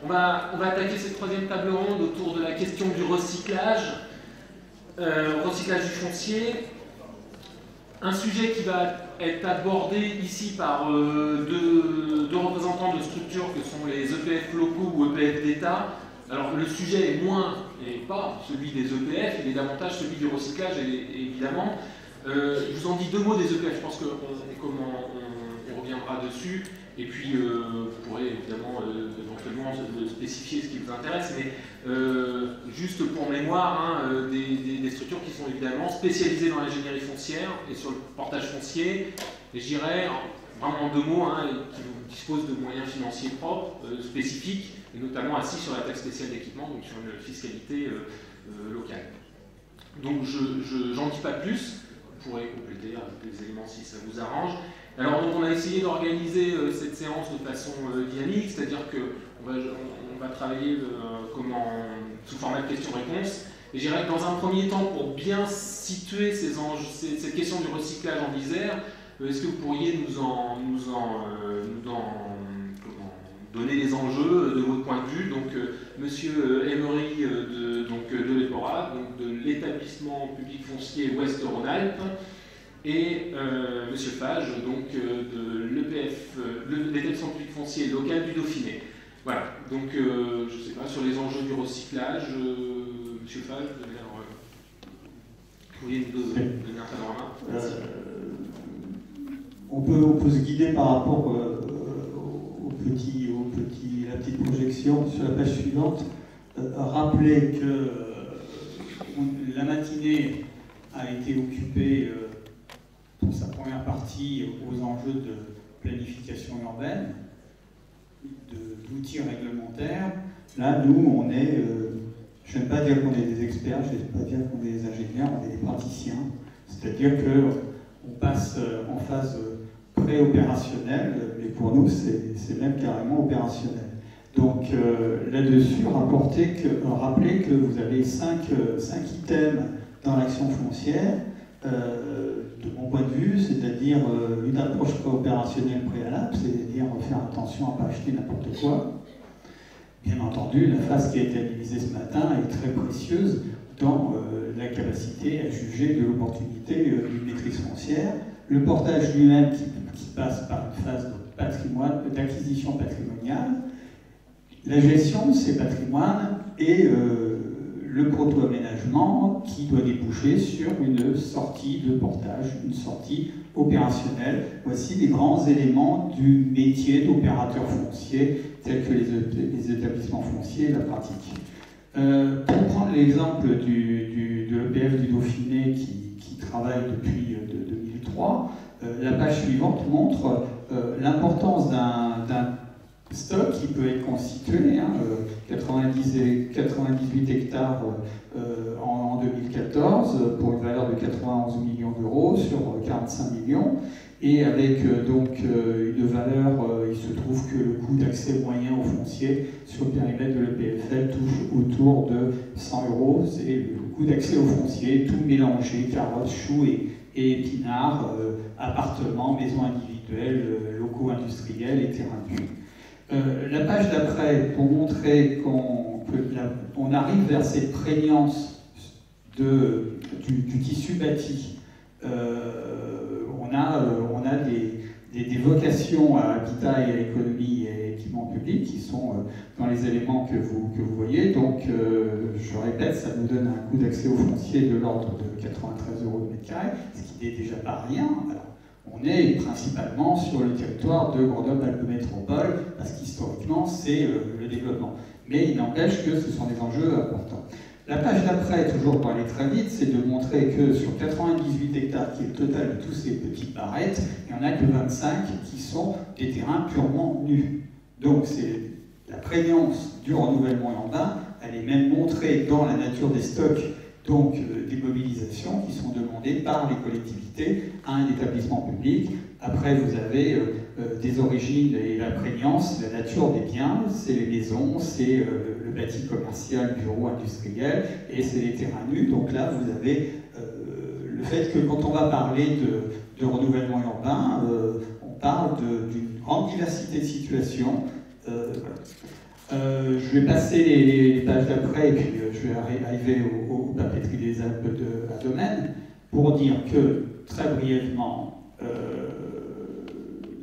on va attaquer cette troisième table ronde autour de la question du recyclage du foncier. Un sujet qui va être abordé ici par deux représentants de structures que sont les EPF locaux ou EPF d'État. Alors le sujet est moins, et pas celui des EPF, il est davantage celui du recyclage, évidemment. Je vous en dis deux mots des EPF, je pense qu'on reviendra dessus, et puis vous pourrez évidemment éventuellement spécifier ce qui vous intéresse, mais juste pour mémoire, des structures qui sont évidemment spécialisées dans l'ingénierie foncière et sur le portage foncier, et je dirais vraiment en deux mots, qui disposent de moyens financiers propres, spécifiques, et notamment assis sur la taxe spéciale d'équipement, donc sur une fiscalité locale. Donc j'en dis pas plus, vous pourrez compléter avec les éléments si ça vous arrange. Alors donc, on a essayé d'organiser cette séance de façon dynamique, c'est-à-dire qu'on va travailler sous format de questions-réponses. Et je dirais que dans un premier temps, pour bien situer cette question du recyclage en Isère, est-ce que vous pourriez nous donner les enjeux de votre point de vue? Donc, Monsieur Emery de l'EPORA, de l'établissement public foncier Ouest Rhône-Alpes, et Monsieur Fage, donc de l'EPF, l'établissement public foncier local du Dauphiné. Voilà, donc je ne sais pas, sur les enjeux du recyclage, Monsieur Fage, vous pourriez nous donner un panorama? On peut se guider par rapport la petite projection sur la page suivante. Rappeler que la matinée a été occupée pour sa première partie aux enjeux de planification urbaine, d'outils réglementaires. Là, nous, on est, je n'aime pas dire qu'on est des experts, je n'aime pas dire qu'on est des ingénieurs, on est des praticiens. C'est-à-dire qu'on passe en phase pré-opérationnelle, mais pour nous, c'est même carrément opérationnel. Donc là-dessus, rappelez que vous avez 5 items dans l'action foncière, de mon point de vue, c'est-à-dire une approche opérationnelle préalable, c'est-à-dire faire attention à ne pas acheter n'importe quoi. Bien entendu, la phase qui a été analysée ce matin est très précieuse dans la capacité à juger de l'opportunité d'une maîtrise foncière. Le portage lui-même qui passe par une phase d'acquisition patrimoniale, la gestion de ces patrimoines et le proto-aménagement qui doit déboucher sur une sortie de portage, une sortie opérationnelle. Voici les grands éléments du métier d'opérateur foncier tel que les établissements fonciers la pratiquent. Pour prendre l'exemple de l'EPF du Dauphiné qui travaille depuis 2003, la page suivante montre l'importance d'un stock qui peut être constitué, 98 hectares en 2014 pour une valeur de 91 millions d'euros sur 45 millions, et avec une valeur, il se trouve que le coût d'accès moyen au foncier sur le périmètre de l'EPFL touche autour de 100 euros. C'est le coût d'accès au foncier, tout mélangé, carottes, choux et épinards, appartements, maisons individuelles, locaux industriels et terrains nus. La page d'après, pour montrer qu'on arrive vers cette prégnance du tissu bâti, on a des vocations à l'habitat et à l'économie et à l'équipement public qui sont dans les éléments que vous voyez. Donc, je répète, ça nous donne un coût d'accès au foncier de l'ordre de 93 euros le mètre carré, ce qui n'est déjà pas rien. Alors, on est principalement sur le territoire de Grenoble-Alpes Métropole, parce qu'historiquement, c'est le développement. Mais il n'empêche que ce sont des enjeux importants. La page d'après, toujours pour aller très vite, c'est de montrer que sur 98 hectares, qui est le total de tous ces petites barrettes, il n'y en a que 25 qui sont des terrains purement nus. Donc c'est la prégnance du renouvellement urbain, elle est même montrée dans la nature des stocks, donc des mobilisations qui sont demandées par les collectivités à un établissement public. Après, vous avez des origines et la prégnance, la nature des biens, c'est les maisons, c'est le bâti commercial, bureau, industriel, et c'est les terrains nus. Donc là, vous avez le fait que quand on va parler de renouvellement urbain, on parle d'une grande diversité de situations. Je vais passer les pages d'après et puis je vais arriver aux papeteries des Alpes à Domaine pour dire que, très brièvement,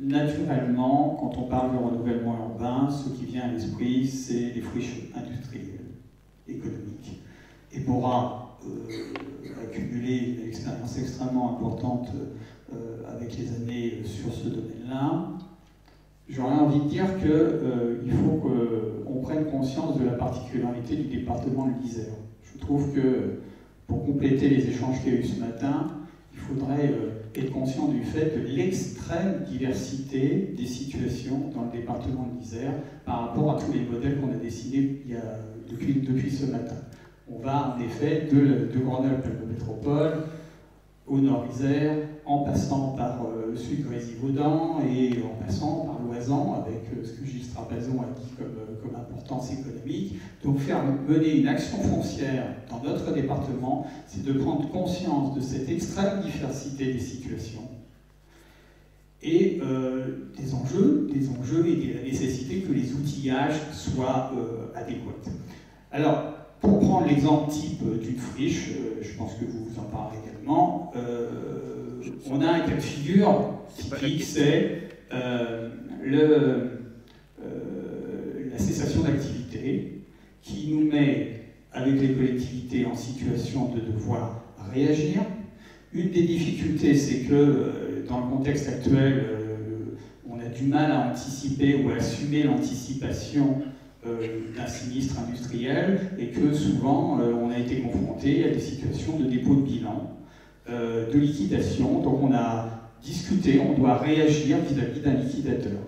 naturellement, quand on parle de renouvellement urbain, ce qui vient à l'esprit, c'est les friches industrielles, économiques. Et Bora a accumulé une expérience extrêmement importante avec les années sur ce domaine-là. J'aurais envie de dire qu'il faut qu'on prenne conscience de la particularité du département de l'Isère. Je trouve que, pour compléter les échanges qu'il y a eu ce matin, il faudrait être conscient du fait de l'extrême diversité des situations dans le département de l'Isère par rapport à tous les modèles qu'on a dessinés depuis ce matin. On va en effet de Grenoble à la métropole, au Nord-Isère, en passant par Sud-Grésivaudan et en passant par l'Oisan, avec ce que Gilles Strapazon a dit comme importance économique. Donc mener une action foncière dans notre département, c'est de prendre conscience de cette extrême diversité des situations et des enjeux et de la nécessité que les outillages soient adéquats. Alors, pour prendre l'exemple type d'une friche, je pense que vous en parlez également, on a un cas de figure typique, c'est la cessation d'activité qui nous met, avec les collectivités, en situation de devoir réagir. Une des difficultés, c'est que dans le contexte actuel, on a du mal à anticiper ou à assumer l'anticipation d'un sinistre industriel et que souvent on a été confronté à des situations de dépôt de bilan, de liquidation. Donc on a discuté, on doit réagir vis-à-vis d'un liquidateur.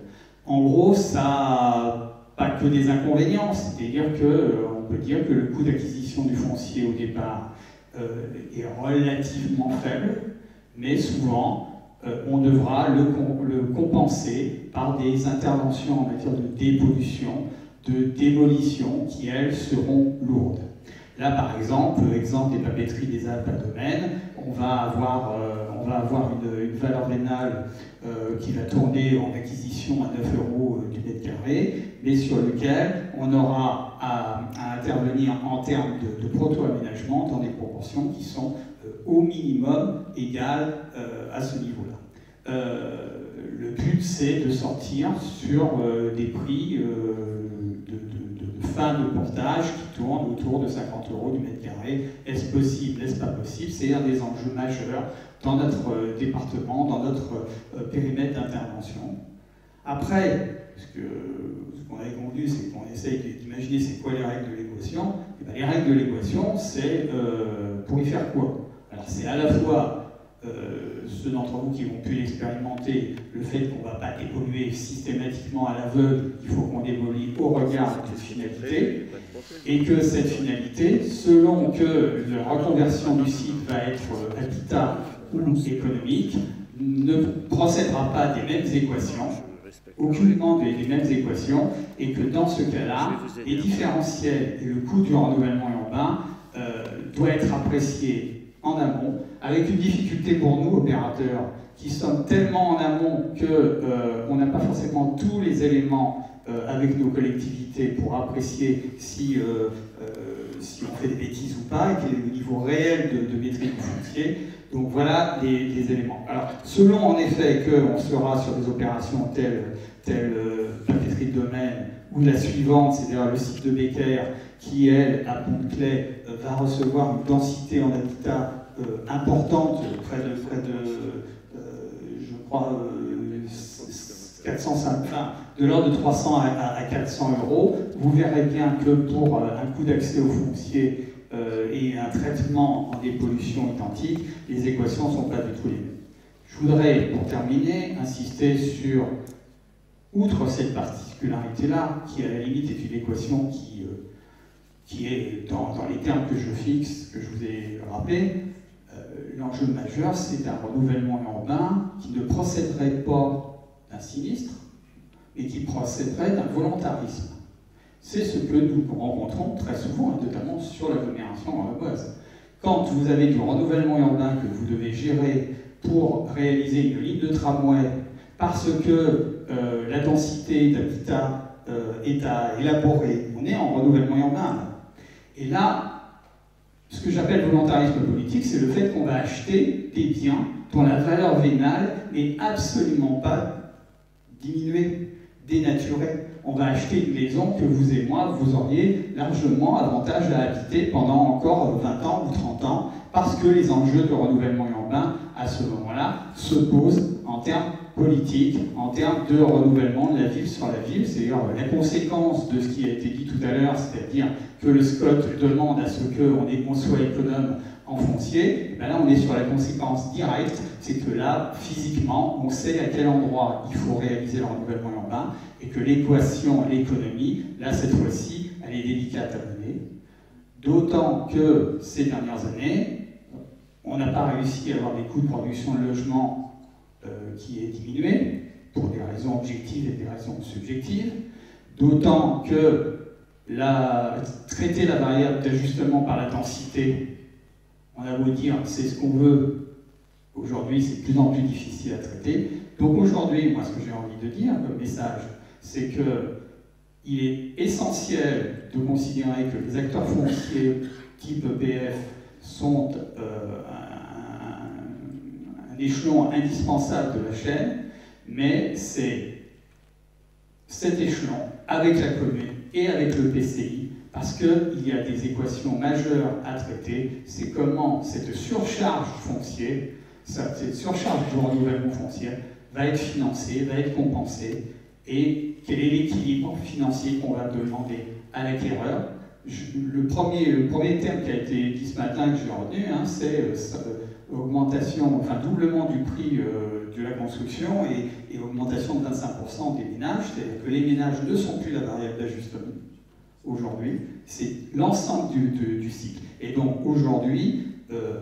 En gros, ça n'a pas que des inconvénients, c'est-à-dire qu'on peut dire que le coût d'acquisition du foncier au départ est relativement faible, mais souvent on devra le compenser par des interventions en matière de dépollution, de démolition qui, elles, seront lourdes. Là, par exemple des papeteries des Alpes à Domaine, on va avoir une valeur vénale qui va tourner en acquisition à 9 € du mètre carré, mais sur lequel on aura à intervenir en termes de proto-aménagement dans des proportions qui sont au minimum égales à ce niveau-là. Le but, c'est de sortir sur des prix de fin de portage qui tournent autour de 50 € du mètre carré. Est-ce possible, est-ce pas possible? C'est un des enjeux majeurs dans notre département, dans notre périmètre d'intervention. Après, ce qu'on avait convenu, c'est qu'on essaye d'imaginer c'est quoi les règles de l'équation. Et bien, les règles de l'équation, c'est pour y faire quoi? Alors c'est à la fois ceux d'entre vous qui ont pu l'expérimenter, le fait qu'on ne va pas dépolluer systématiquement à l'aveugle, il faut qu'on démolit au regard de cette finalité, et que cette finalité, selon que la reconversion du site va être habitat ou économique, ne procédera pas des mêmes équations, aucunement des mêmes équations, et que dans ce cas-là, les différentiels et le coût du renouvellement urbain doit être apprécié en amont, avec une difficulté pour nous, opérateurs, qui sommes tellement en amont qu'on n'a pas forcément tous les éléments avec nos collectivités pour apprécier si on fait des bêtises ou pas, et quel est le niveau réel de maîtrise du foncier. Donc voilà les éléments. Alors, selon en effet qu'on sera sur des opérations telles papeterie de Domaine, ou la suivante, c'est-à-dire le site de Becker, qui, elle, à Pont-de-Clay, va recevoir une densité en habitat importante, près de je crois, 405, enfin, de l'ordre de 300 à 400 €, vous verrez bien que pour un coût d'accès au foncier et un traitement en dépollution identique, les équations ne sont pas du tout les mêmes. Je voudrais, pour terminer, insister sur, outre cette particularité-là, qui à la limite est une équation qui est dans les termes que je fixe, que je vous ai rappelé, l'enjeu majeur, c'est un renouvellement urbain qui ne procéderait pas d'un sinistre, mais qui procéderait d'un volontarisme. C'est ce que nous rencontrons très souvent, et notamment sur l'agglomération grenobloise. Quand vous avez du renouvellement urbain que vous devez gérer pour réaliser une ligne de tramway, parce que la densité d'habitat est à élaborer. On est en renouvellement urbain. Là. Et là, ce que j'appelle volontarisme politique, c'est le fait qu'on va acheter des biens dont la valeur vénale n'est absolument pas diminuée, dénaturée. On va acheter une maison que vous et moi, vous auriez largement avantage à habiter pendant encore 20 ans ou 30 ans, parce que les enjeux de renouvellement urbain, à ce moment-là, se posent en termes politiques, en termes de renouvellement de la ville sur la ville. C'est-à-dire la conséquence de ce qui a été dit tout à l'heure, c'est-à-dire que le SCOT demande à ce qu'on soit économe en foncier, et bien là on est sur la conséquence directe, c'est que là, physiquement, on sait à quel endroit il faut réaliser le renouvellement urbain, et que l'équation, l'économie, là cette fois-ci, elle est délicate à mener. D'autant que ces dernières années, on n'a pas réussi à avoir des coûts de production de logement qui aient diminué, pour des raisons objectives et des raisons subjectives. D'autant que traiter la variable d'ajustement par la densité, on a beau dire c'est ce qu'on veut, aujourd'hui c'est de plus en plus difficile à traiter. Donc aujourd'hui, moi ce que j'ai envie de dire comme message, c'est qu'il est essentiel de considérer que les acteurs fonciers type EPF sont un échelon indispensable de la chaîne, mais c'est cet échelon avec la commune et avec le PCI, parce qu'il y a des équations majeures à traiter. C'est comment cette surcharge foncière, cette surcharge du renouvellement foncier va être financée, va être compensée, et quel est l'équilibre financier qu'on va demander à l'acquéreur. Le premier terme qui a été dit ce matin que j'ai retenu, c'est augmentation, enfin doublement du prix de la construction et augmentation de 25% des ménages, c'est-à-dire que les ménages ne sont plus la variable d'ajustement aujourd'hui, c'est l'ensemble du cycle. Et donc aujourd'hui,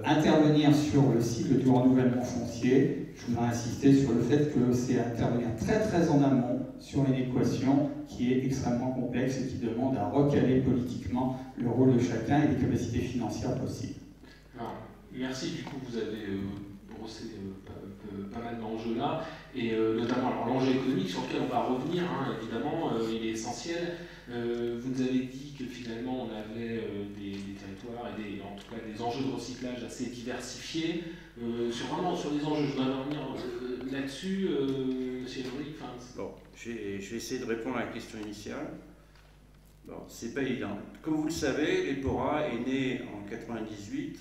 intervenir sur le cycle du renouvellement foncier, je voudrais insister sur le fait que c'est intervenir très très en amont sur une équation qui est extrêmement complexe et qui demande à recaler politiquement le rôle de chacun et les capacités financières possibles. Alors, merci, du coup vous avez brossé pas mal d'enjeux là, et notamment l'enjeu économique sur lequel on va revenir, évidemment, il est essentiel. Vous nous avez dit que finalement on avait des territoires et en tout cas des enjeux de recyclage assez diversifiés. Sur les enjeux, je voudrais revenir là-dessus, monsieur Henry. Bon, je vais essayer de répondre à la question initiale. Bon, c'est pas évident. Comme vous le savez, l'EPORA est né en 1998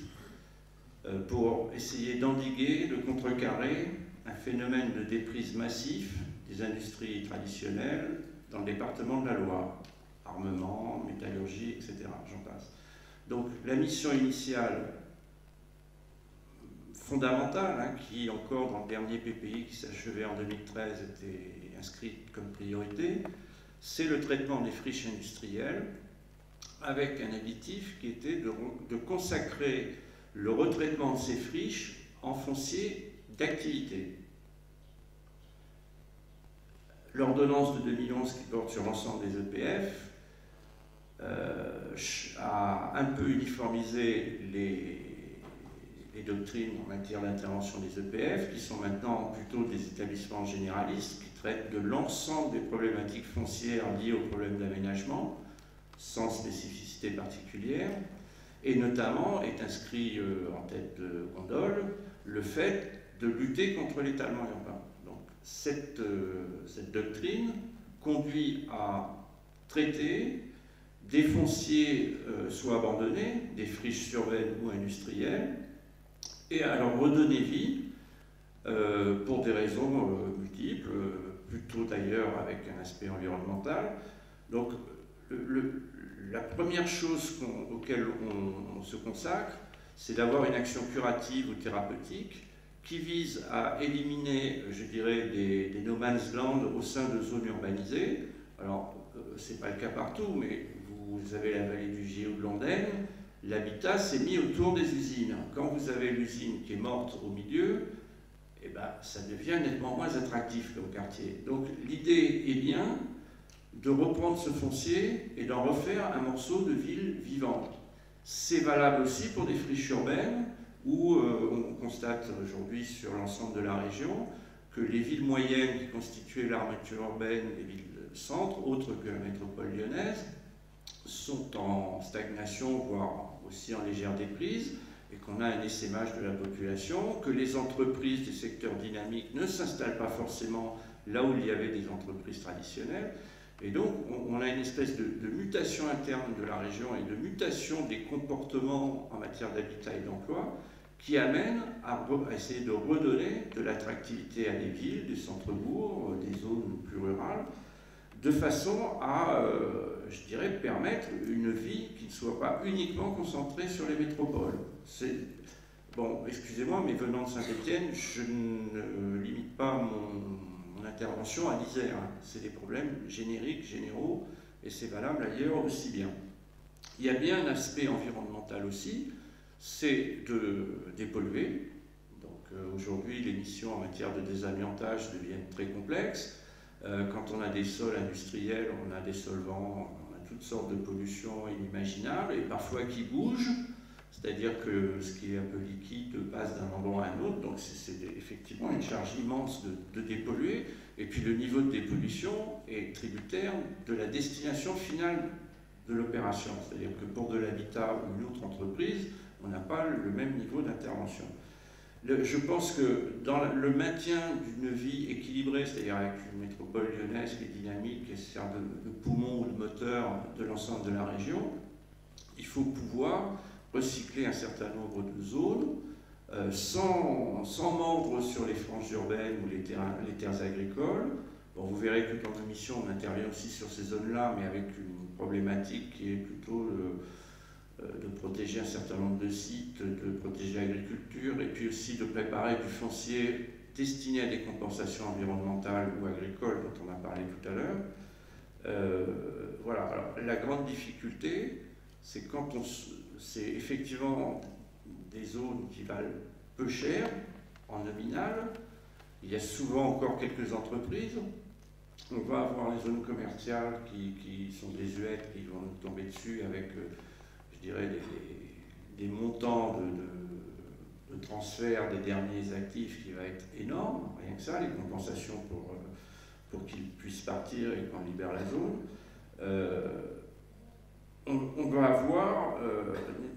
pour essayer d'endiguer, de contrecarrer un phénomène de déprise massif des industries traditionnelles dans le département de la Loire. Armement, métallurgie, etc. J'en passe. Donc la mission initiale fondamentale, qui encore dans le dernier PPI qui s'achevait en 2013 était inscrite comme priorité, c'est le traitement des friches industrielles avec un additif qui était de consacrer le retraitement de ces friches en foncier d'activité. L'ordonnance de 2011 qui porte sur l'ensemble des EPF a un peu uniformisé les doctrines en matière d'intervention des EPF, qui sont maintenant plutôt des établissements généralistes qui traitent de l'ensemble des problématiques foncières liées aux problèmes d'aménagement, sans spécificité particulière, et notamment est inscrit en tête de gondole le fait de lutter contre l'étalement urbain. Donc cette doctrine conduit à traiter des fonciers soit abandonnés, des friches urbaines ou industrielles, et à leur redonner vie pour des raisons multiples, plutôt d'ailleurs avec un aspect environnemental. Donc la première chose auquel on se consacre, c'est d'avoir une action curative ou thérapeutique qui vise à éliminer, je dirais, des no man's land au sein de zones urbanisées. Alors, ce n'est pas le cas partout, mais vous avez la vallée du Gier ou de l'Andenne, l'habitat s'est mis autour des usines. Quand vous avez l'usine qui est morte au milieu, eh ben, ça devient nettement moins attractif comme quartier. Donc l'idée est bien de reprendre ce foncier et d'en refaire un morceau de ville vivante. C'est valable aussi pour des friches urbaines où on constate aujourd'hui sur l'ensemble de la région que les villes moyennes qui constituaient l'armature urbaine, les villes centres, autres que la métropole lyonnaise, sont en stagnation, voire aussi en légère déprise, et qu'on a un essaimage de la population, que les entreprises des secteurs dynamiques ne s'installent pas forcément là où il y avait des entreprises traditionnelles. Et donc, on a une espèce de mutation interne de la région et de mutation des comportements en matière d'habitat et d'emploi qui amène à essayer de redonner de l'attractivité à des villes, des centres-bourgs, des zones plus rurales, de façon à, je dirais, permettre une vie qui ne soit pas uniquement concentrée sur les métropoles. Bon, excusez-moi, mais venant de Saint-Étienne, je ne limite pas mon intervention à l'Isère. C'est des problèmes génériques, généraux, et c'est valable ailleurs aussi bien. Il y a bien un aspect environnemental aussi, c'est de dépolluer. Donc aujourd'hui, les missions en matière de désamiantage deviennent très complexes. Quand on a des sols industriels, on a des solvants, on a toutes sortes de pollutions inimaginables et parfois qui bougent, c'est-à-dire que ce qui est un peu liquide passe d'un endroit à un autre, donc c'est effectivement une charge immense de dépolluer. Et puis le niveau de dépollution est tributaire de la destination finale de l'opération, c'est-à-dire que pour de l'habitat ou une autre entreprise, on n'a pas le même niveau d'intervention. Je pense que dans le maintien d'une vie équilibrée, c'est-à-dire avec une métropole lyonnaise qui est dynamique et sert de poumon ou de moteur de l'ensemble de la région, il faut pouvoir recycler un certain nombre de zones sans mordre sur les franges urbaines ou les terres agricoles. Bon, vous verrez que dans l'émission, on intervient aussi sur ces zones-là, mais avec une problématique qui est plutôt de protéger un certain nombre de sites, de protéger l'agriculture, et puis aussi de préparer du foncier destiné à des compensations environnementales ou agricoles, dont on a parlé tout à l'heure. Voilà. Alors, la grande difficulté, c'est quand c'est effectivement des zones qui valent peu cher, en nominal. Il y a souvent encore quelques entreprises. On va avoir les zones commerciales qui sont désuètes, qui vont nous tomber dessus avec, je dirais, des montants de transfert des derniers actifs qui va être énorme. Rien que ça, les compensations pour qu'ils puissent partir et qu'on libère la zone. On va avoir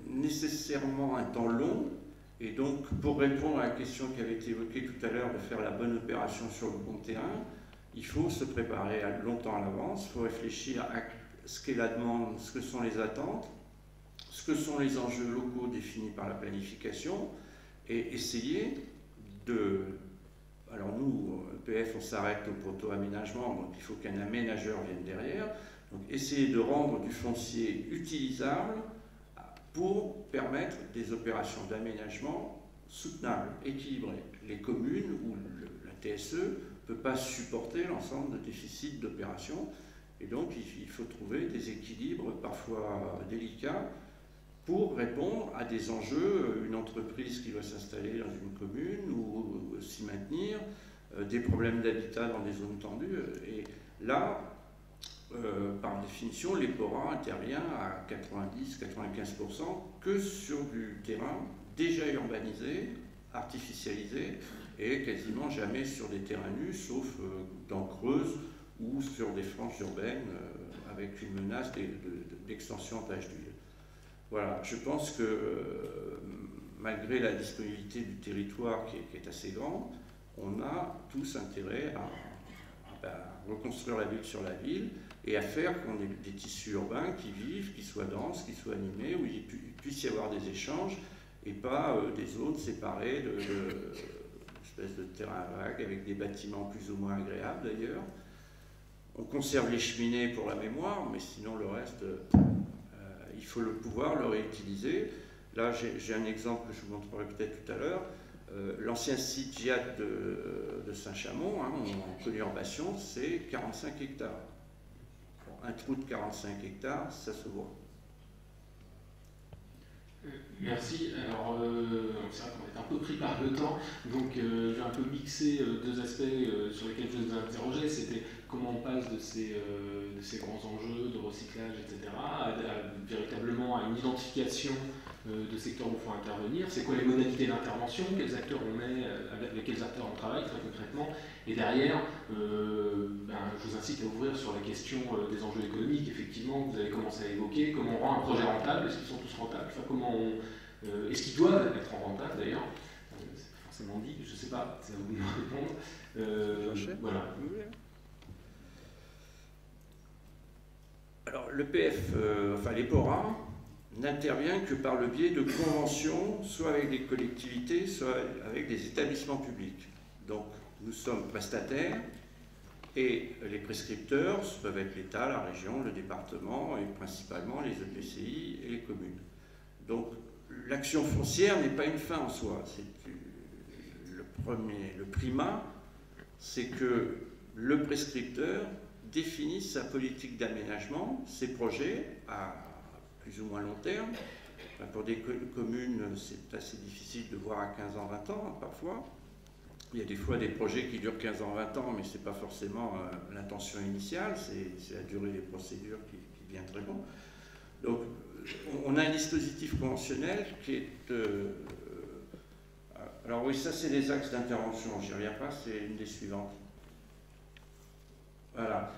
nécessairement un temps long, et donc pour répondre à la question qui avait été évoquée tout à l'heure de faire la bonne opération sur le bon terrain, il faut se préparer longtemps à l'avance, il faut réfléchir à ce qu'est la demande, ce que sont les attentes, ce que sont les enjeux locaux définis par la planification, et essayer de... Alors nous, EPF, on s'arrête au proto-aménagement, donc il faut qu'un aménageur vienne derrière. Donc essayer de rendre du foncier utilisable pour permettre des opérations d'aménagement soutenables, équilibrées. Les communes ou la TSE ne peut pas supporter l'ensemble de déficits d'opérations, et donc il faut trouver des équilibres parfois délicats pour répondre à des enjeux, une entreprise qui doit s'installer dans une commune ou s'y maintenir, des problèmes d'habitat dans des zones tendues. Et là, par définition, l'EPORA intervient à 90-95% que sur du terrain déjà urbanisé, artificialisé, et quasiment jamais sur des terrains nus, sauf dans Creuse ou sur des franges urbaines avec une menace d'extension en tâche d'huile. Voilà, je pense que malgré la disponibilité du territoire qui est assez grande, on a tous intérêt à reconstruire la ville sur la ville et à faire qu'on ait des tissus urbains qui vivent, qui soient denses, qui soient animés, où il puisse y avoir des échanges et pas des zones séparées d'espèces de terrains vagues avec des bâtiments plus ou moins agréables d'ailleurs. On conserve les cheminées pour la mémoire, mais sinon le reste, il faut pouvoir le réutiliser. Là, j'ai un exemple que je vous montrerai peut-être tout à l'heure. L'ancien site GIAT de Saint-Chamond, en conurbation, c'est 45 hectares. Bon, un trou de 45 hectares, ça se voit. Merci. Alors, c'est vrai qu'on est un peu pris par le temps, donc je vais un peu mixer deux aspects sur lesquels je vous ai interrogé. C'était comment on passe de ces grands enjeux de recyclage, etc., véritablement à une identification de secteurs où il faut intervenir, c'est quoi les modalités d'intervention, quels acteurs on met, avec quels acteurs on travaille très concrètement, et derrière, je vous incite à ouvrir sur la question des enjeux économiques, effectivement, vous avez commencé à évoquer, comment on rend un projet rentable, est-ce qu'ils sont tous rentables, enfin, comment on, est-ce qu'ils doivent être rentables d'ailleurs, c'est pas forcément dit, je ne sais pas, c'est à vous de me répondre. Voilà. Alors l'EPF, enfin l'EPORA, n'intervient que par le biais de conventions, soit avec des collectivités, soit avec des établissements publics. Donc nous sommes prestataires et les prescripteurs peuvent être l'État, la région, le département et principalement les EPCI et les communes. Donc l'action foncière n'est pas une fin en soi. Le primat, c'est que le prescripteur définisse sa politique d'aménagement, ses projets à plus ou moins long terme. Pour des communes, c'est assez difficile de voir à 15 ans, 20 ans, parfois. Il y a des fois des projets qui durent 15 ans, 20 ans, mais ce n'est pas forcément l'intention initiale, c'est la durée des procédures qui devient très bon. Donc, on a un dispositif conventionnel qui est... alors oui, ça c'est les axes d'intervention, j'y reviens pas, c'est une des suivantes. Voilà.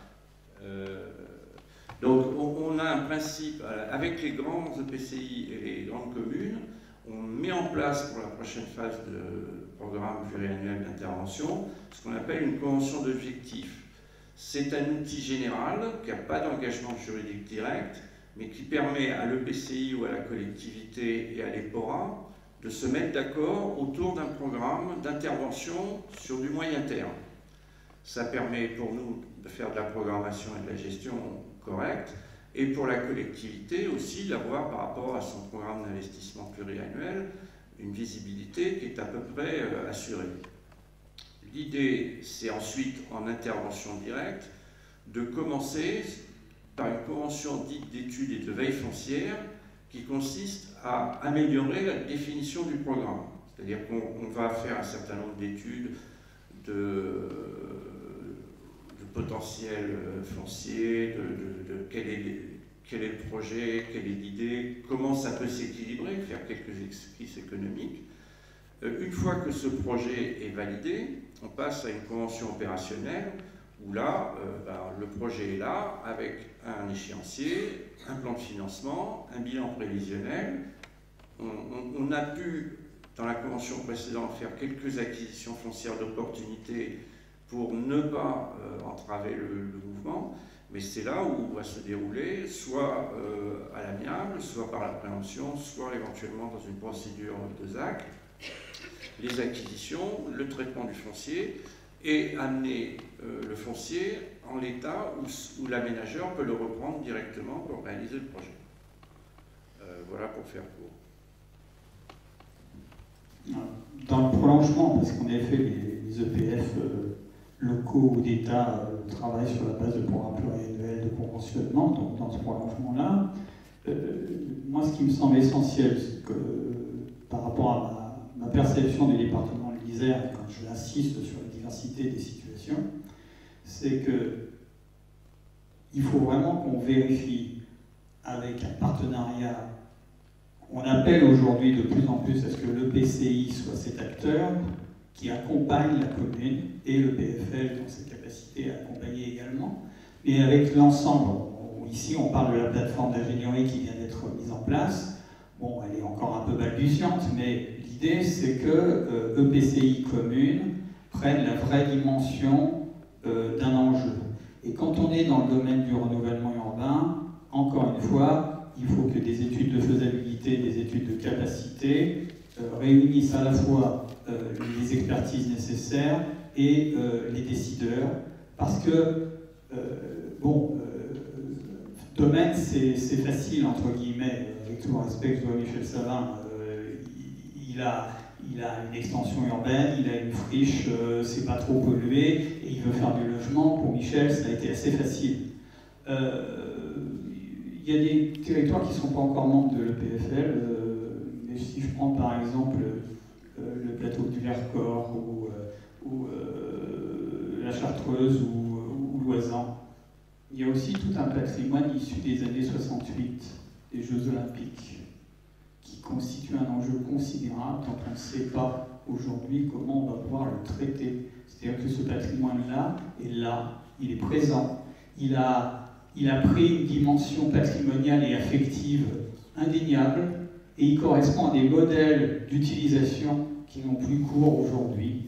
Donc on a un principe, avec les grands EPCI et les grandes communes, on met en place pour la prochaine phase de programme pluriannuel d'intervention ce qu'on appelle une convention d'objectifs. C'est un outil général qui n'a pas d'engagement juridique direct, mais qui permet à l'EPCI ou à la collectivité et à l'EPORA de se mettre d'accord autour d'un programme d'intervention sur du moyen terme. Ça permet pour nous de faire de la programmation et de la gestion correcte, et pour la collectivité aussi d'avoir par rapport à son programme d'investissement pluriannuel une visibilité qui est à peu près assurée. L'idée, c'est ensuite en intervention directe de commencer par une convention dite d'études et de veille foncière qui consiste à améliorer la définition du programme. C'est-à-dire qu'on va faire un certain nombre d'études de potentiel foncier, de quel est le projet, quelle est l'idée, comment ça peut s'équilibrer, faire quelques esquisses économiques. Une fois que ce projet est validé, on passe à une convention opérationnelle où là, le projet est là avec un échéancier, un plan de financement, un bilan prévisionnel. On a pu, dans la convention précédente, faire quelques acquisitions foncières d'opportunités pour ne pas entraver le mouvement, mais c'est là où va se dérouler, soit à l'amiable, soit par la préemption, soit éventuellement dans une procédure de ZAC, les acquisitions, le traitement du foncier, et amener le foncier en l'état où l'aménageur peut le reprendre directement pour réaliser le projet. Voilà pour faire court. Dans le prolongement, parce qu'en effet, les EPF locaux ou d'État travaillent sur la base de programmes pluriannuels de conventionnement, donc dans ce prolongement-là, moi ce qui me semble essentiel, c'est que par rapport à ma perception du département de l'Isère, quand je insiste sur la diversité des situations, c'est que il faut vraiment qu'on vérifie avec un partenariat. On appelle aujourd'hui de plus en plus à ce que l'EPCI soit cet acteur qui accompagne la commune et le PFL dans cette capacité à accompagner également, mais avec l'ensemble. Ici, on parle de la plateforme d'ingénierie qui vient d'être mise en place. Bon, elle est encore un peu balbutiante, mais l'idée, c'est que EPCI commune prenne la vraie dimension d'un enjeu. Et quand on est dans le domaine du renouvellement urbain, encore une fois, il faut que des études de faisabilité, des études de capacité réunissent à la fois les expertises nécessaires et les décideurs, parce que, domaine, c'est facile, entre guillemets, avec tout le respect que je dois à Michel Savin, il a une extension urbaine, il a une friche, c'est pas trop pollué, et il veut faire du logement. Pour Michel, ça a été assez facile. Il y a des territoires qui ne sont pas encore membres de l'EPFL, mais si je prends par exemple le plateau du Vercors ou la Chartreuse ou l'Oisan, il y a aussi tout un patrimoine issu des années 68, des Jeux Olympiques, qui constitue un enjeu considérable tant qu'on ne sait pas aujourd'hui comment on va pouvoir le traiter. C'est-à-dire que ce patrimoine-là est là, il est présent, il a pris une dimension patrimoniale et affective indéniable, et il correspond à des modèles d'utilisation qui n'ont plus cours aujourd'hui,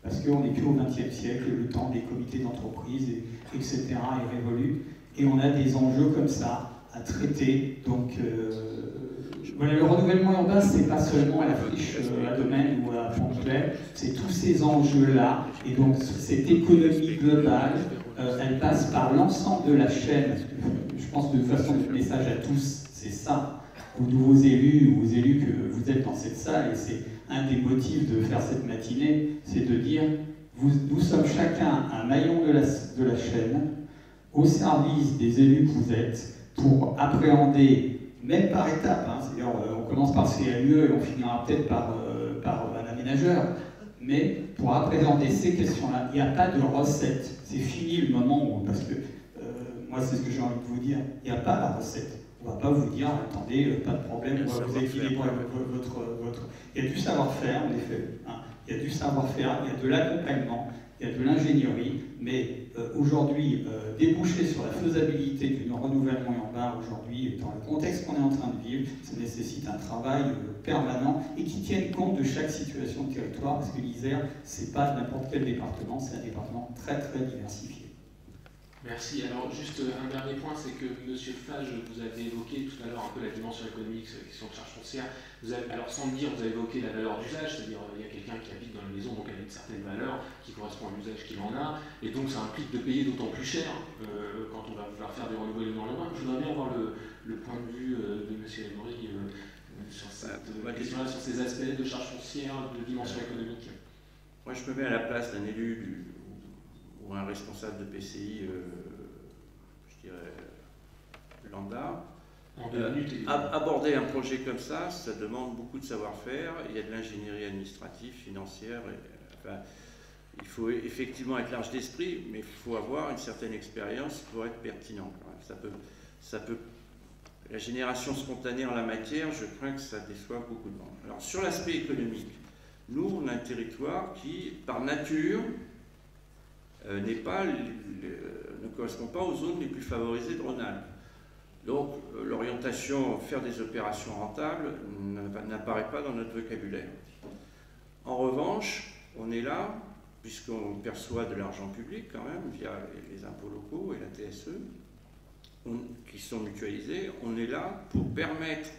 parce qu'on n'est plus au XXe siècle, le temps des comités d'entreprise, etc. est révolu, et on a des enjeux comme ça à traiter. Donc, voilà, le renouvellement urbain, c'est pas seulement à la friche à Domaine ou à Ponctuel, c'est tous ces enjeux-là, et donc cette économie globale, elle passe par l'ensemble de la chaîne. Je pense de toute façon, le message à tous, c'est ça. Aux nouveaux élus, aux élus que vous êtes dans cette salle, et c'est un des motifs de faire cette matinée, c'est de dire, nous sommes chacun un maillon de la chaîne, au service des élus que vous êtes, pour appréhender, même par étapes, hein, c'est-à-dire on commence par le CAUE et on finira peut-être par un aménageur, mais pour appréhender ces questions-là, il n'y a pas de recette. C'est fini le moment où, parce que moi c'est ce que j'ai envie de vous dire, il n'y a pas la recette. On ne va pas vous dire, attendez, pas de problème, vous équilibrez votre... Il y a du savoir-faire, en effet. Hein. Il y a du savoir-faire, il y a de l'accompagnement, il y a de l'ingénierie, mais aujourd'hui, déboucher sur la faisabilité du renouvellement urbain aujourd'hui, dans le contexte qu'on est en train de vivre, ça nécessite un travail permanent et qui tienne compte de chaque situation de territoire, parce que l'Isère, c'est pas n'importe quel département, c'est un département très très diversifié. Merci. Alors, juste un dernier point, c'est que M. Fage, vous avez évoqué tout à l'heure un peu la dimension économique sur la question de charge foncière. Alors, sans le dire, vous avez évoqué la valeur d'usage, c'est-à-dire il y a quelqu'un qui habite dans la maison, donc elle a une certaine valeur qui correspond à l'usage qu'il en a, et donc ça implique de payer d'autant plus cher quand on va vouloir faire des renouvellements urbains. Je voudrais bien avoir le point de vue de M. Emery sur cette question-là, sur ces aspects de charge foncière, de dimension économique. Moi, je me mets à la place d'un élu ou un responsable de PCI, je dirais, lambda. Aborder un projet comme ça demande beaucoup de savoir-faire. Il y a de l'ingénierie administrative, financière. Il faut effectivement être large d'esprit, mais il faut avoir une certaine expérience pour être pertinent. La génération spontanée en la matière, je crains que ça déçoive beaucoup de monde. Alors, sur l'aspect économique, nous, on a un territoire qui, par nature, ne correspond pas aux zones les plus favorisées de Rhône-Alpes. Donc l'orientation faire des opérations rentables n'apparaît pas dans notre vocabulaire. En revanche, on est là, puisqu'on perçoit de l'argent public quand même, via les impôts locaux et la TSE, qui sont mutualisés, on est là pour permettre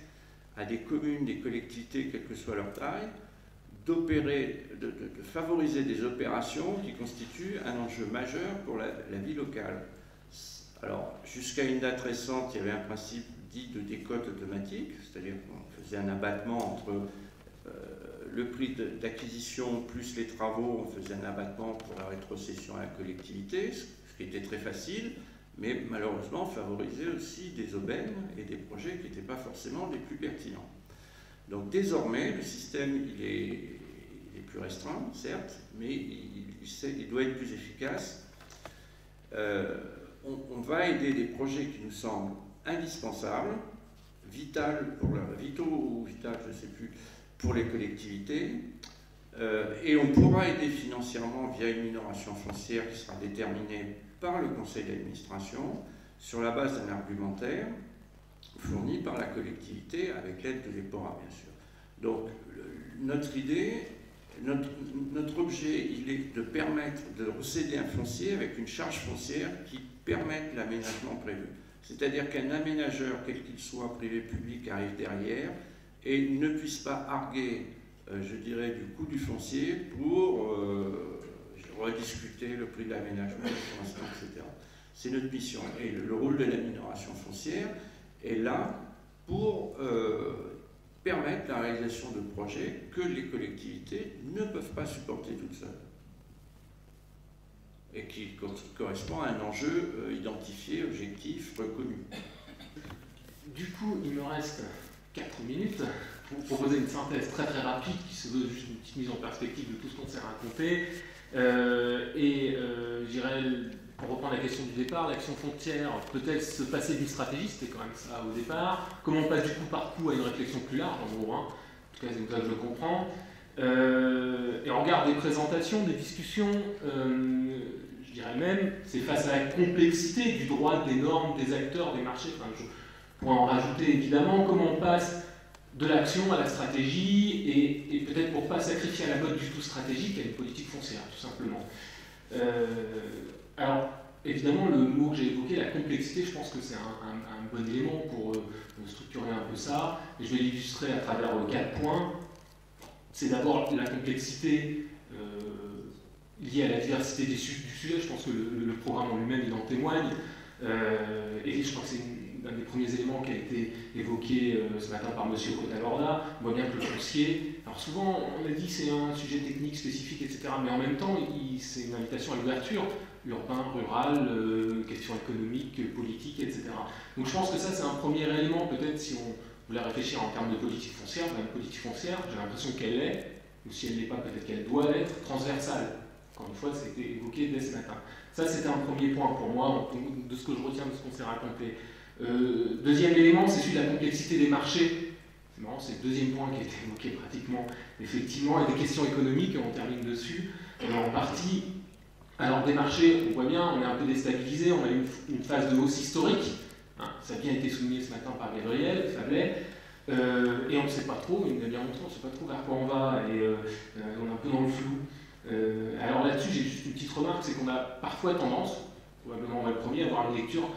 à des communes, des collectivités, quelle que soit leur taille, de favoriser des opérations qui constituent un enjeu majeur pour la vie locale. Alors, jusqu'à une date récente, il y avait un principe dit de décote automatique, c'est-à-dire qu'on faisait un abattement entre le prix d'acquisition plus les travaux, on faisait un abattement pour la rétrocession à la collectivité, ce qui était très facile, mais malheureusement favorisait aussi des aubaines et des projets qui n'étaient pas forcément les plus pertinents. Donc désormais, le système il est plus restreint, certes, mais il doit être plus efficace. On va aider des projets qui nous semblent indispensables, vitaux ou vital, je ne sais plus, pour les collectivités, et on pourra aider financièrement via une minoration foncière qui sera déterminée par le conseil d'administration sur la base d'un argumentaire fourni par la collectivité avec l'aide de l'EPORA, bien sûr. Donc, notre idée, notre objet, il est de permettre de recéder un foncier avec une charge foncière qui permette l'aménagement prévu. C'est-à-dire qu'un aménageur, quel qu'il soit, privé, public, arrive derrière et ne puisse pas arguer, je dirais, du coût du foncier pour rediscuter le prix de l'aménagement, etc. C'est notre mission. Et le rôle de la minoration foncière est là pour permettre la réalisation de projets que les collectivités ne peuvent pas supporter toutes seules et qui correspond à un enjeu identifié, objectif, reconnu. Du coup, il me reste 4 minutes pour vous proposer une synthèse très très rapide qui se veut juste une petite mise en perspective de tout ce qu'on s'est raconté. Je dirais pour reprendre la question du départ, l'action foncière peut-elle se passer d'une stratégie? C'était quand même ça au départ. Comment on passe du coup par coup à une réflexion plus large, en gros, hein. En tout cas, c'est comme ça que je le comprends. Et on regarde des présentations, des discussions, je dirais même, c'est face à la complexité du droit, des normes, des acteurs, des marchés. Enfin, je pourrais en rajouter évidemment. Comment on passe de l'action à la stratégie, et peut-être pour ne pas sacrifier à la mode du tout stratégique, à une politique foncière, tout simplement. Alors, évidemment, le mot que j'ai évoqué, la complexité, je pense que c'est un bon élément pour structurer un peu ça, et je vais l'illustrer à travers 4 points. C'est d'abord la complexité liée à la diversité du sujet. Je pense que le programme en lui-même, il en témoigne, et je crois que c'est un des premiers éléments qui a été évoqué ce matin par M. Cotalorda. On voit bien que le foncier, alors souvent on a dit c'est un sujet technique spécifique, etc., mais en même temps c'est une invitation à l'ouverture, urbain, rural, questions économiques, politiques, etc. Donc je pense que ça c'est un premier élément, peut-être si on voulait réfléchir en termes de politique foncière. Une politique foncière, j'ai l'impression qu'elle est, ou si elle ne l'est pas, peut-être qu'elle doit l'être, transversale. Encore une fois, ça a été évoqué dès ce matin. Ça c'était un premier point pour moi, de ce que je retiens de ce qu'on s'est raconté. Deuxième élément, c'est celui de la complexité des marchés. C'est marrant, c'est le deuxième point qui a été évoqué pratiquement, effectivement, et des questions économiques, on termine dessus, en partie. Alors des marchés, on voit bien, on est un peu déstabilisé, on a une phase de hausse historique, hein, ça a bien été souligné ce matin par Gabriel Fablet, et on ne sait pas trop, il nous a bien montré, on ne sait pas trop vers quoi on va, et on est un peu dans le flou. Alors là-dessus, j'ai juste une petite remarque, c'est qu'on a parfois tendance, probablement le premier, à avoir une lecture,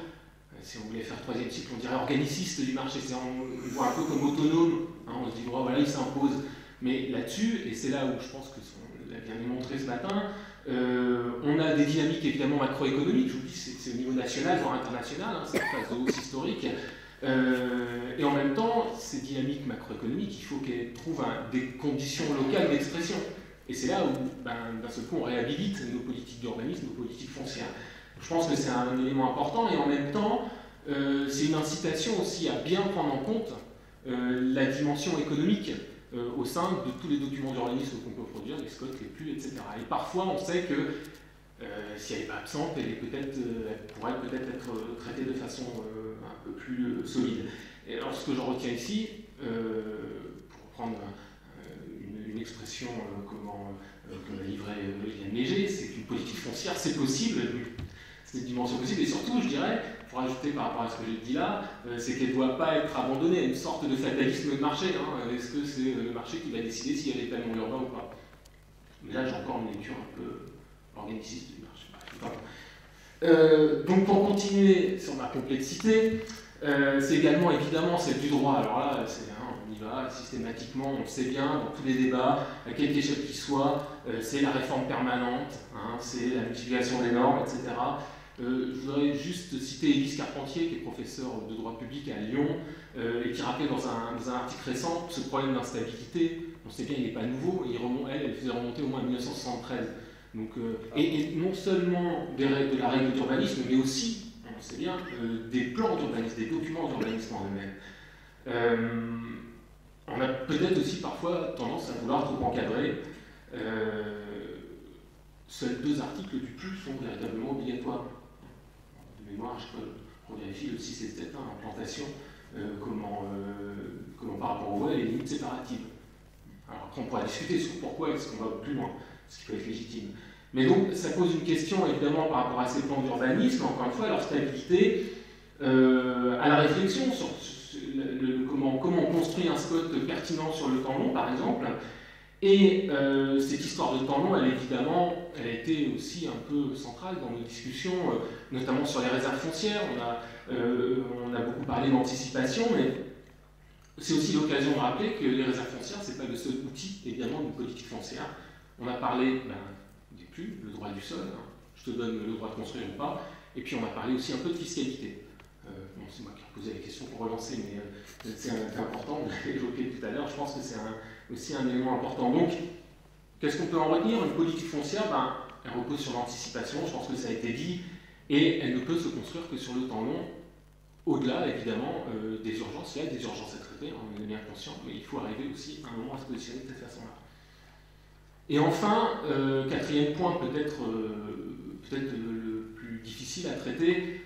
si on voulait faire troisième cycle, on dirait organiciste du marché, on le voit un peu comme autonome, hein, on se dit oh, voilà, il s'impose. Mais là-dessus, et c'est là où je pense que on l'a bien démontré ce matin, on a des dynamiques évidemment macroéconomiques, je vous dis c'est au niveau national, voire international, hein, c'est une phase de hausse historique, et en même temps, ces dynamiques macroéconomiques, il faut qu'elles trouvent des conditions locales d'expression. Et c'est là où, d'un seul coup, on réhabilite nos politiques d'urbanisme, nos politiques foncières. Je pense que c'est un élément important, et en même temps, c'est une incitation aussi à bien prendre en compte la dimension économique au sein de tous les documents d'urbanisme qu'on peut produire, les SCOT, les PLU, etc. Et parfois, on sait que si elle n'est pas absente, elle pourrait peut-être être traitée de façon un peu plus solide. Et alors, ce que je retiens ici, pour reprendre une expression que m'a livrée Liliane Léger, c'est qu'une politique foncière, c'est possible. C'est une dimension possible, et surtout, je dirais, pour ajouter par rapport à ce que j'ai dit là, c'est qu'elle ne doit pas être abandonnée à une sorte de fatalisme de marché. Hein. Est-ce que c'est le marché qui va décider s'il y a des étalement urbains ou pas? Mais là, j'ai encore une lecture un peu organiciste du marché. Donc, pour continuer sur ma complexité, c'est également évidemment celle du droit. Alors là, on y va systématiquement, on le sait bien, dans tous les débats, à quelque échelle qu'il soit, c'est la réforme permanente, hein, c'est la multiplication des normes, etc. Je voudrais juste citer Élise Carpentier, qui est professeure de droit public à Lyon, et qui rappelait dans un article récent ce problème d'instabilité. On sait bien, il n'est pas nouveau, elle faisait remonter au moins à 1973. Donc, et non seulement de la règle d'urbanisme, mais aussi, on sait bien, des plans d'urbanisme, des documents d'urbanisme en eux-mêmes. On a peut-être aussi parfois tendance à vouloir trop encadrer. Seuls 2 articles du PLU sont véritablement obligatoires. De mémoire, je vérifie le 6 et 7, l'implantation, comment par rapport aux voies et les limites séparatives. Alors après, on pourra discuter sur pourquoi est-ce qu'on va plus loin, ce qui peut être légitime. Mais donc, ça pose une question évidemment par rapport à ces plans d'urbanisme, encore une fois, leur stabilité, à la réflexion sur comment on construit un spot pertinent sur le temps long, par exemple. Et cette histoire de temps long, elle a été aussi un peu centrale dans nos discussions, notamment sur les réserves foncières. On a beaucoup parlé d'anticipation, mais c'est aussi l'occasion de rappeler que les réserves foncières, ce n'est pas le seul outil, évidemment, d'une politique foncière. On a parlé des PLU, le droit du sol, hein, je te donne le droit de construire ou pas, et puis on a parlé aussi un peu de fiscalité. C'est moi qui ai posé la question pour relancer, mais c'est important, on l'a évoqué tout à l'heure, je pense que c'est aussi un élément important. Donc, qu'est-ce qu'on peut en retenir? Une politique foncière, elle repose sur l'anticipation, je pense que ça a été dit, et elle ne peut se construire que sur le temps long, au-delà, évidemment, des urgences. Il y a des urgences à traiter, on en est bien conscient, mais il faut arriver aussi à un moment à se positionner de cette façon-là. Et enfin, quatrième point, peut-être le plus difficile à traiter,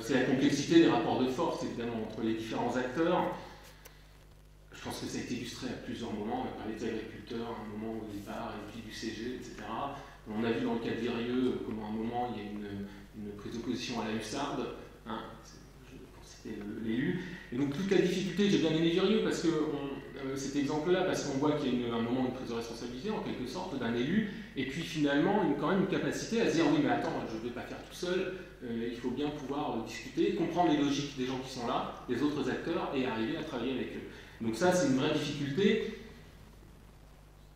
c'est la complexité des rapports de force, évidemment, entre les différents acteurs. Je pense que ça a été illustré à plusieurs moments. On a parlé des agriculteurs à un moment au départ, et puis du CG, etc. On a vu dans le cas de Virieux comment à un moment il y a une prise d'opposition à la hussarde, hein, pour citer l'élu. Et donc toute la difficulté, j'ai bien aimé Virieux parce que cet exemple-là, parce qu'on voit qu'il y a un moment de prise de responsabilité en quelque sorte d'un élu, et puis finalement quand même une capacité à se dire oui mais attends, je ne vais pas faire tout seul, il faut bien pouvoir discuter, comprendre les logiques des gens qui sont là, des autres acteurs, et arriver à travailler avec eux. Donc ça c'est une vraie difficulté.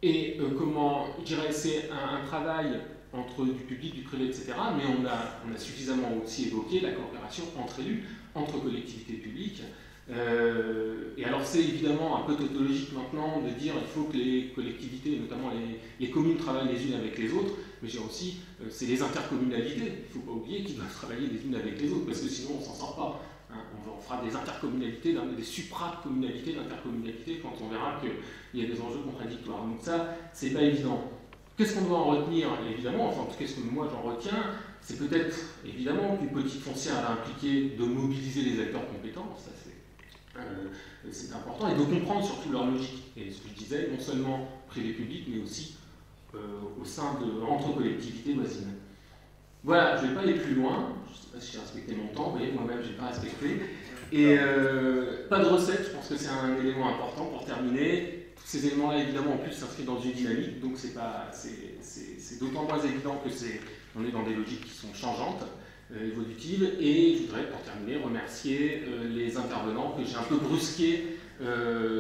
Et comment, je dirais, c'est un travail entre du public, du privé, etc. Mais on a suffisamment aussi évoqué la coopération entre élus, entre collectivités publiques. Et alors c'est évidemment un peu tautologique maintenant de dire il faut que les collectivités, notamment les communes, travaillent les unes avec les autres. Mais j'ai aussi, c'est les intercommunalités. Il ne faut pas oublier qu'ils doivent travailler les unes avec les autres, parce que sinon on ne s'en sort pas. Hein, on fera des intercommunalités, des supracommunalités, d'intercommunalités, quand on verra qu'il y a des enjeux contradictoires. Donc ça, c'est pas évident. Qu'est-ce qu'on doit en retenir? Évidemment, enfin, qu'est-ce que moi j'en retiens? C'est peut-être, évidemment, qu'une politique foncière va impliquer de mobiliser les acteurs compétents, ça c'est important, et de comprendre surtout leur logique. Et ce que je disais, non seulement privé-public, mais aussi au sein entre collectivités voisines. Voilà, je ne vais pas aller plus loin, je ne sais pas si j'ai respecté mon temps, vous voyez, moi-même je n'ai pas respecté. Et pas de recette, je pense que c'est un élément important pour terminer. Tous ces éléments-là, évidemment, en plus s'inscrivent dans une dynamique, donc c'est d'autant moins évident que on est dans des logiques qui sont changeantes, évolutives. Et je voudrais, pour terminer, remercier les intervenants que j'ai un peu brusqués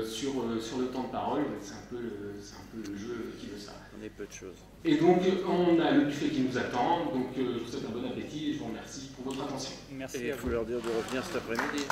sur le temps de parole. C'est un peu le jeu qui veut ça. On est peu de choses. Et donc, on a le buffet qui nous attend. Donc, je vous souhaite un bon appétit et je vous remercie pour votre attention. Merci. Et il faut leur dire de revenir cet après-midi.